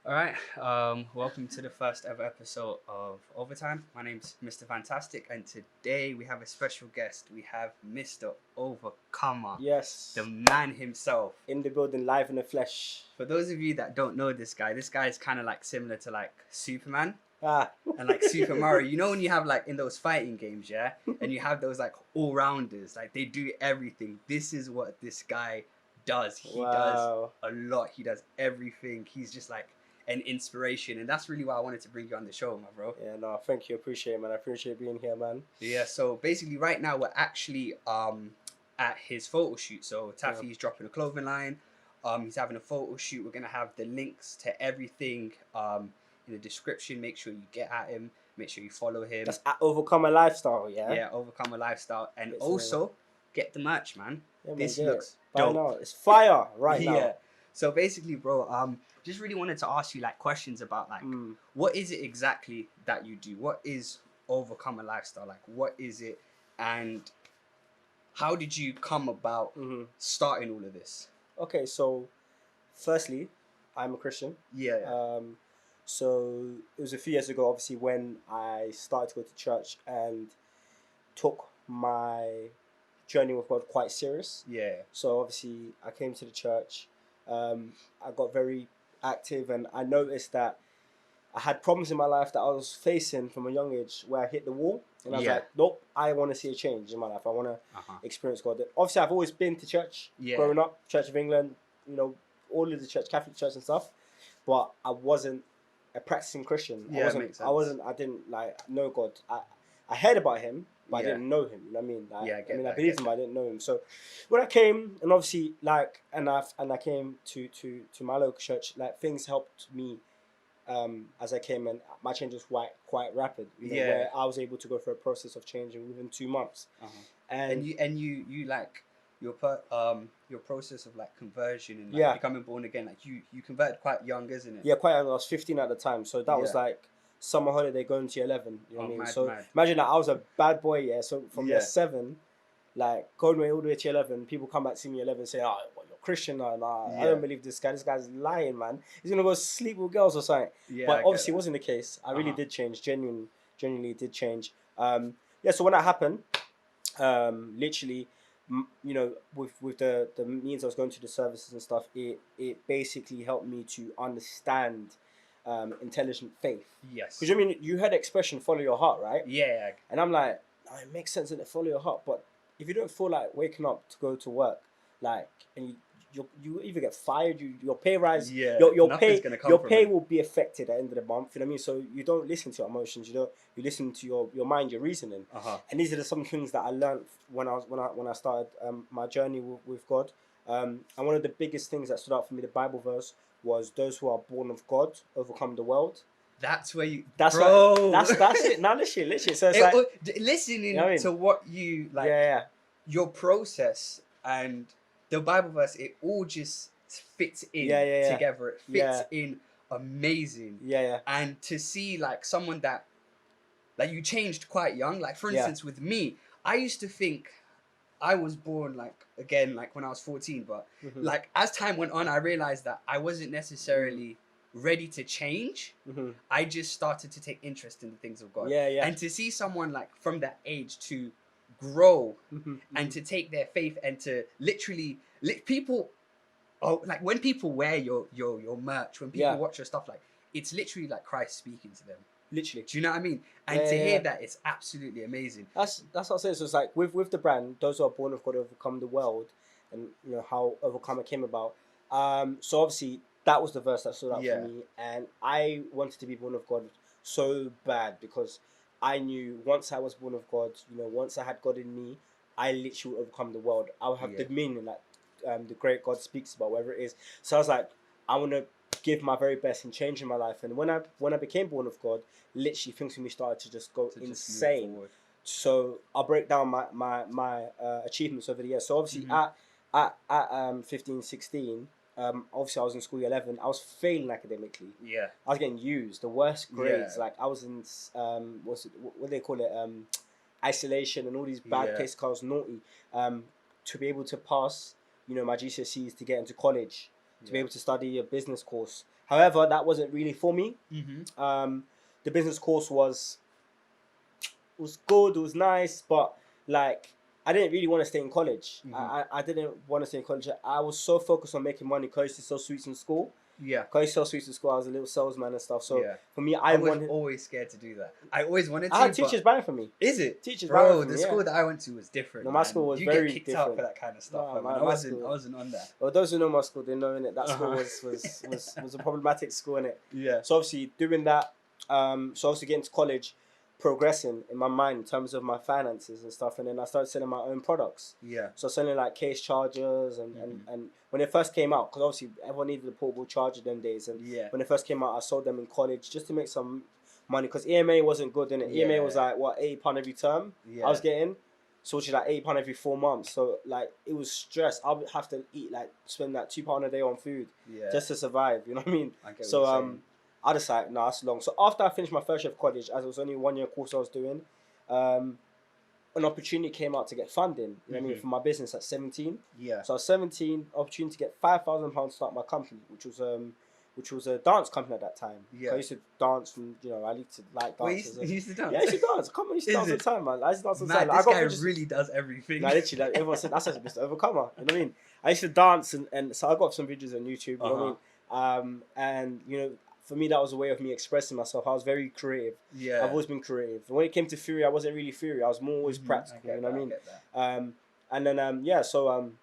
All right. Welcome to the first ever episode of Overtime. My name's Mr. Fantastic, and today we have a special guest. We have Mr. Overcomer, the Yes, man himself. in the building, live in the flesh. For those of you that don't know this guy is kind of like similar to like Superman Ah, and like Super Mario. You know when you have like in those fighting games, yeah, and you have those like all rounders, like they do everything. This is what this guy does. He does wow. a lot. He does everything. He's just like an inspiration, and that's really why I wanted to bring you on the show, my bro. Yeah, no, thank you. Appreciate it, man. I appreciate being here, man. Yeah. So basically, right now we're actually at his photo shoot. So Yeah. Taffy's dropping a clothing line. He's having a photo shoot. We're gonna have the links to everything in the description. Make sure you get at him. Make sure you follow him. That's Overcome a Lifestyle, yeah? Yeah, overcome a lifestyle, and It's also get the merch, man. Yeah, man, This get looks it. By dope. now, it's fire right now. Yeah. So basically, bro, just really wanted to ask you like questions about like Mm. what is it exactly that you do? What is overcome a lifestyle? Like what is it, and how did you come about hmm starting all of this? Okay, so firstly, I'm a Christian. Yeah, yeah. So it was a few years ago, obviously, when I started to go to church and took my journey with God quite serious. Yeah. So obviously, I came to the church. I got very active, and I noticed that I had problems in my life that I was facing from a young age, where I hit the wall, and I was Yeah. like, "Nope, I want to see a change in my life. I want to Uh-huh. experience God." And obviously, I've always been to church Yeah. growing up, Church of England, all of the church, Catholic church and stuff, but I wasn't a practicing Christian. Yeah, it makes sense. I didn't like know God. I heard about him, but I Yeah. didn't know him. You know what I mean? Yeah, I get I that, believed him, but I didn't know him. So when I came, and obviously, I came to my local church, like things helped me as I came, and my change was quite rapid. Yeah. Where I was able to go through a process of changing within 2 months. Uh-huh. And And you like your process of like conversion and like Yeah. becoming born again. Like you converted quite young, isn't it? yeah, quite young. I was 15 at the time, so that was Yeah. like summer holiday going to 11. You know Oh, what I mean? mad, So mad. imagine that I was a bad boy, yeah. So from Yeah. year 7, like going all the way to 11, people come back to see me 11 and say, "Oh, what, you're Christian now? Nah, I Yeah. don't believe this guy. This guy's lying, man. He's gonna go sleep with girls or something." Yeah. I But get obviously, it that. wasn't the case. I really Uh-huh. did change. Genuinely did change. Yeah. So when that happened, literally, with the means I was going to the services and stuff, it basically helped me to understand intelligent faith. Yes. Because I mean, you heard the expression "follow your heart," right? Yeah. And I'm like, "Oh, it makes sense that follow your heart, but if you don't feel like waking up to go to work, like, and you either get fired, your pay rise, Yeah. your Nothing's pay gonna come your from pay it. will be affected at the end of the month. You know what I mean? So you don't listen to your emotions. You listen to your mind, your reasoning. Uh-huh. And these are some things that I learned when I started my journey with God. And one of the biggest things that stood out for me, the Bible verse, was those who are born of God overcome the world. That's where you That's bro. what, that's it. Now literally. So it's Listening You know what I mean? to what you like yeah, your process and the Bible verse, it all just fits in Yeah. together. It fits Yeah. in amazing. yeah. And to see like someone that like you changed quite young, like for Yeah. instance with me, I used to think I was born like again like when I was 14, but Mhm. like as time went on I realized that I wasn't necessarily ready to change. Mhm. I just started to take interest in the things of God. Yeah. And to see someone like from that age to grow Mhm. and to take their faith and to literally people like when people wear your merch, when people Yeah. watch your stuff, like it's literally like Christ speaking to them. Literally. Do you know what I mean? And Yeah, to yeah, hear yeah. that, it's absolutely amazing. That's what I say. So it's like with the brand, those who are born of God overcome the world, and how overcomer came about. So obviously that was the verse that stood out Yeah. for me, and I wanted to be born of God so bad because I knew once I was born of God, once I had God in me, I literally would overcome the world. I would have Yeah. the meaning that the great God speaks about, whatever it is. So I was like, I want to give my very best in changing my life. And when I became born of God, literally things for me started to just go To just move insane. forward. So I'll break down my achievements over the years. So obviously Mhm. at 15, 16, obviously I was in school year 11. I was failing academically. Yeah. I was getting used, the worst grades. Yeah. Like I was in what do they call it? Isolation and all these bad Yeah. cases. I was naughty. To be able to pass, my GCSEs to get into college. to be able to study a business course. However, that wasn't really for me. Mm-hmm. The business course was good, it was nice, but like I didn't really want to stay in college. Mhm. I didn't want to stay in college. I was so focused on making money because I used to sell sweets in school. Yeah. Because I used to sell sweets in school, I was a little salesman and stuff. So Yeah. for me, I I was wanted. always scared to do that. I always wanted to. I had teachers but buying for me. is it? Teachers buying Bro, for the me. school Yeah. that I went to was different. No, my man. school was you very get kicked out different. for that kind of stuff. No, man. my I wasn't. school- I wasn't on that. Well, those who know my school, they know in it that school Uh-huh. was a problematic school in it. Yeah. So obviously doing that, so obviously getting to college, progressing in my mind in terms of my finances and stuff, and then I started selling my own products. Yeah. So selling like case chargers and when it first came out, because obviously everyone needed a portable charger them days, and Yeah. when it first came out, I sold them in college just to make some money because EMA wasn't good in it. EMA was Yeah. like what £80 every term Yeah. I was getting, so which is like £80 every 4 months. So like it was stress. I would have to eat like spend like £2 a day on food Yeah. just to survive. You know what I mean? I get So what you're saying. I decided, no, that's long. So after I finished my first year of college, as it was only 1 year course I was doing, an opportunity came out to get funding. You know what I mean, for my business at 17. Yeah. So I was 17, opportunity to get £5,000 to start my company, which was a dance company at that time. Yeah. I used to dance, and I used to like Wait, dance. you used to dance? Yeah, I used to dance. Come on, I used to Is dance all the it? time, man. I used to dance all the Man, time. Like, this I got guy pictures- really does everything. No, literally, like, everyone said that's just Mr. Overcomer. You know what I mean? I used to dance, and so I got some videos on YouTube. You know what I mean? And for me, that was a way of me expressing myself. I was very creative. Yeah. I've always been creative. When it came to theory, I wasn't really theory. I was more always practical. You know what I mean? And then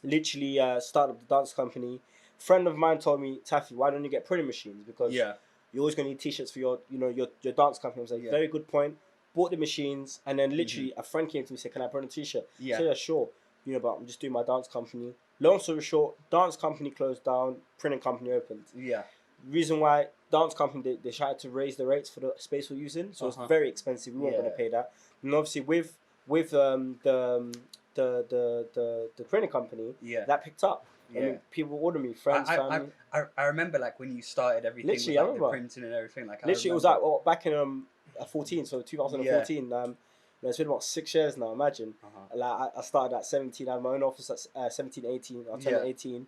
literally started the dance company. Friend of mine told me, Taffy, why don't you get printing machines? Because Yeah. you're always gonna need t-shirts for your dance company. I was like, Yeah. very good point. Bought the machines, and then literally a friend came to me and said, can I print a t-shirt? Yeah. I said, yeah, sure. But I'm just doing my dance company. Long story short, dance company closed down, printing company opened. Yeah. Reason why dance company they tried to raise the rates for the space we're using, so it's very expensive. We weren't going to pay that. And obviously with the printing company, Yeah. that picked up. Yeah. I mean, people order me, friends, family. I remember like when you started everything Literally, with I like, the remember. printing and everything. Like Literally, it was remember. like back in 14, so 2014. It's been about 6 years now. Imagine. Like I started at 17. I had my own office at 17, 18. I turned 18,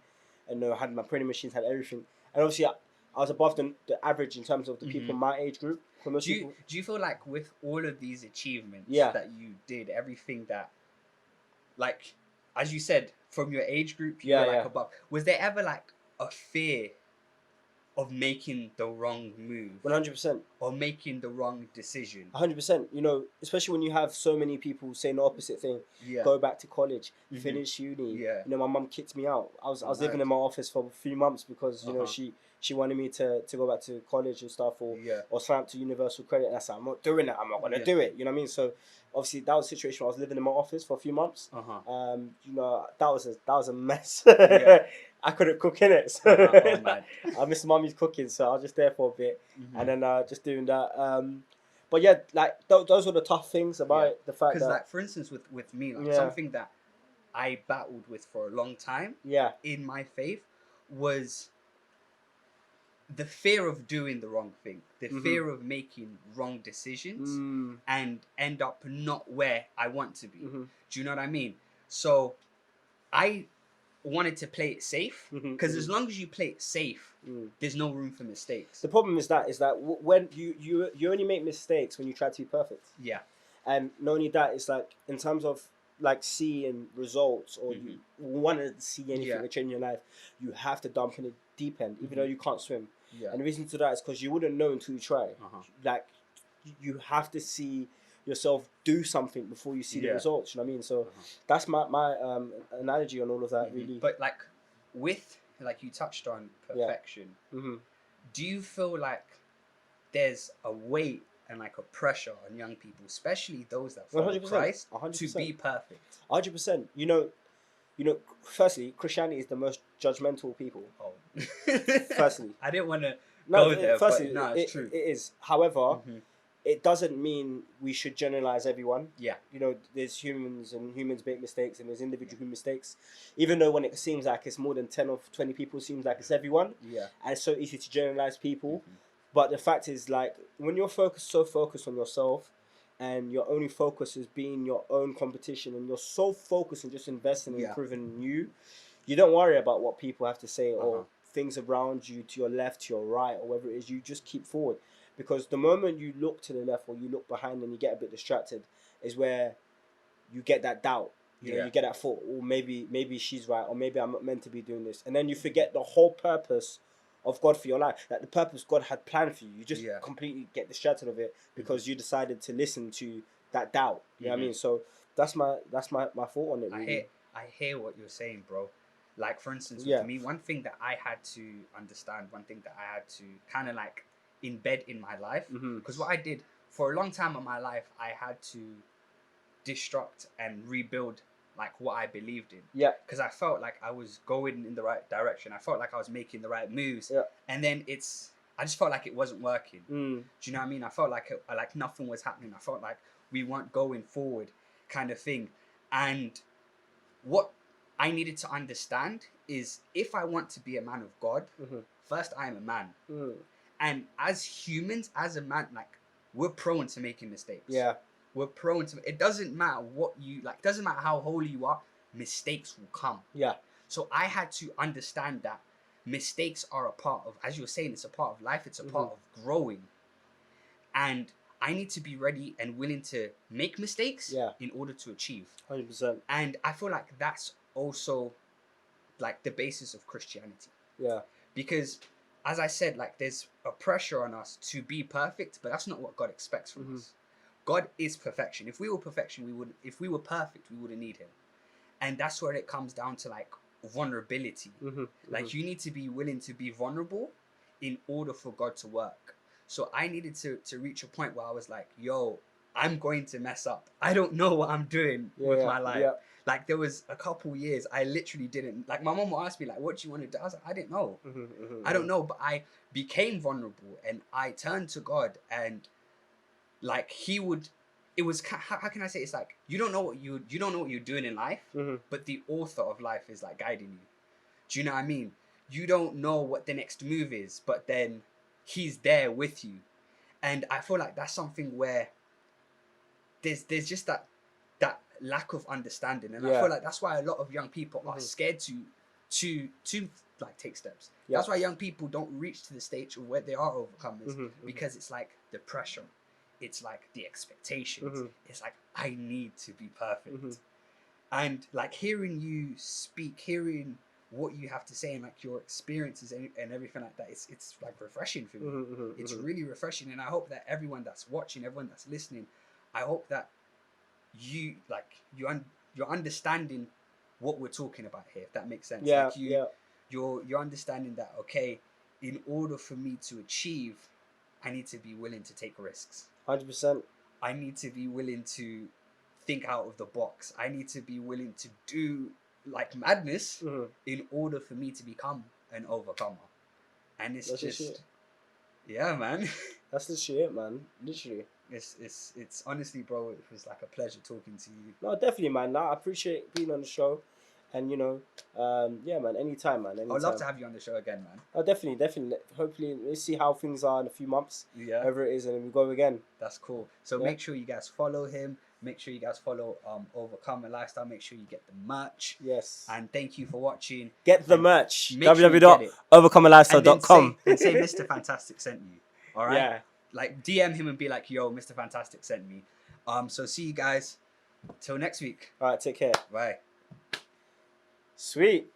and I had my printing machines, had everything. And obviously, I was above the average in terms of the people in my age group. Do you feel like with all of these achievements Yeah. that you did, everything that, like, as you said, from your age group, you were like above. Was there ever like a fear of making the wrong move 100%. or making the wrong decision? 100%. Especially when you have so many people saying the opposite thing. Yeah. Go back to college, finish uni. Yeah. My mum kicked me out. I was living Mad. in my office for a few months because she wanted me to go back to college and stuff or sign up to Universal Credit. And I said, I'm not doing that. I'm not gonna do it. You know what I mean? So obviously that was a situation where I was living in my office for a few months. That was a mess. I couldn't cook in it. So I missed mommy's cooking, so I was just there for a bit, and then just doing that. But yeah, like those were the tough things about it, the fact that, because like for instance with me, like something that I battled with for a long time in my faith was the fear of doing the wrong thing, the fear of making wrong decisions and end up not where I want to be. Do you know what I mean? So I wanted to play it safe because as long as you play it safe, there's no room for mistakes. The problem is that when you only make mistakes when you try to be perfect. Yeah. And not only that, it's like in terms of like seeing results or you want to see anything that change in your life, you have to dump in the deep end, even though you can't swim. Yeah. And the reason to that is because you wouldn't know until you try. Like you have to see yourself do something before you see the results. You know what I mean? So that's my analogy on all of that, really. But like with like you touched on perfection, do you feel like there's a weight and like a pressure on young people, especially those that follow 100%, Christ, 100%. to be perfect? 100%. Firstly, Christianity is the most judgmental people. Oh, Firstly, I didn't want to no. go there, Firstly, but no, it's true. It is. However, it doesn't mean we should generalize everyone. Yeah. There's humans and humans make mistakes, and there's individual human mistakes. Even though when it seems like it's more than 10 or 20 people, it seems like it's everyone. Yeah. And it's so easy to generalize people. But the fact is, like, when you're focused on yourself, and your only focus is being your own competition, and you're so focused on just investing and improving you, you don't worry about what people have to say or things around you to your left, to your right, or whatever it is. You just keep forward, because the moment you look to the left or you look behind and you get a bit distracted is where you get that doubt. You know, you get that thought, oh, maybe she's right, or maybe I'm not meant to be doing this, and then you forget the whole purpose of God for your life, like the purpose God had planned for you. You just completely get distracted of it because you decided to listen to that doubt. You know what I mean? So that's my thought on it. Really. I hear what you're saying, bro. Like, for instance, with me, one thing that I had to understand, one thing that I had to kind of like embed in my life, because what I did for a long time in my life, I had to destruct and rebuild like what I believed in. Yeah. Because I felt like I was going in the right direction. I felt like I was making the right moves. Yeah. And then I just felt like it wasn't working. Do you know what I mean? I felt like like nothing was happening. I felt like we weren't going forward, kind of thing. And what I needed to understand is, if I want to be a man of God, first I am a man. And as humans, as a man, like, we're prone to making mistakes. Yeah. We're prone to, it doesn't matter what you like, doesn't matter how holy you are, mistakes will come. Yeah. So I had to understand that mistakes are a part of, as you were saying, it's a part of life, it's a part of growing. And I need to be ready and willing to make mistakes in order to achieve. 100%. And I feel like that's also like the basis of Christianity. Yeah. Because as I said, like, there's a pressure on us to be perfect, but that's not what God expects from us. God is perfection. If we were perfect, we wouldn't need him. And that's where it comes down to like vulnerability. Like, you need to be willing to be vulnerable in order for God to work. So I needed to reach a point where I was like, yo, I'm going to mess up. I don't know what I'm doing with my life. Like, there was a couple years I literally didn't, like, my mom would ask me like, what do you want to do? I was like, I didn't know. I don't know, but I became vulnerable and I turned to God, and like, it was, how can I say, it's like, you don't know what you're doing in life, but the author of life is like guiding you. Do you know what I mean? You don't know what the next move is, but then he's there with you. And I feel like that's something where there's just that lack of understanding, and I feel like that's why a lot of young people are scared to like take steps. That's why young people don't reach to the stage of where they are overcomers, because it's like the pressure, it's like the expectations, it's like, I need to be perfect. And like, hearing you speak, hearing what you have to say, and like your experiences and everything like that, it's like refreshing for me. It's really refreshing, and I hope that everyone that's watching, everyone that's listening, I hope that you're understanding what we're talking about here, if that makes sense. You're understanding that, okay, in order for me to achieve, I need to be willing to take risks. 100%. I need to be willing to think out of the box. I need to be willing to do like madness in order for me to become an overcomer. And it's just, yeah, man. That's the shit, man. Literally. It's honestly, bro, it was like a pleasure talking to you. No, definitely, man. No, I appreciate being on the show, and you know, yeah, man. Anytime, man. Anytime. I'd love to have you on the show again, man. Oh, definitely. Hopefully, let's see how things are in a few months. Yeah. Whatever it is, and then we go again. That's cool. So make sure you guys follow him. Make sure you guys follow Overcome a Lifestyle. Make sure you get the merch. Yes. And thank you for watching. Get the merch. www.overcomealifestyle.com. And say Mr. Fantastic sent you. All right. Yeah. Like, DM him and be like, yo, Mr. Fantastic sent me. So see you guys till next week. All right, take care. Bye. Sweet.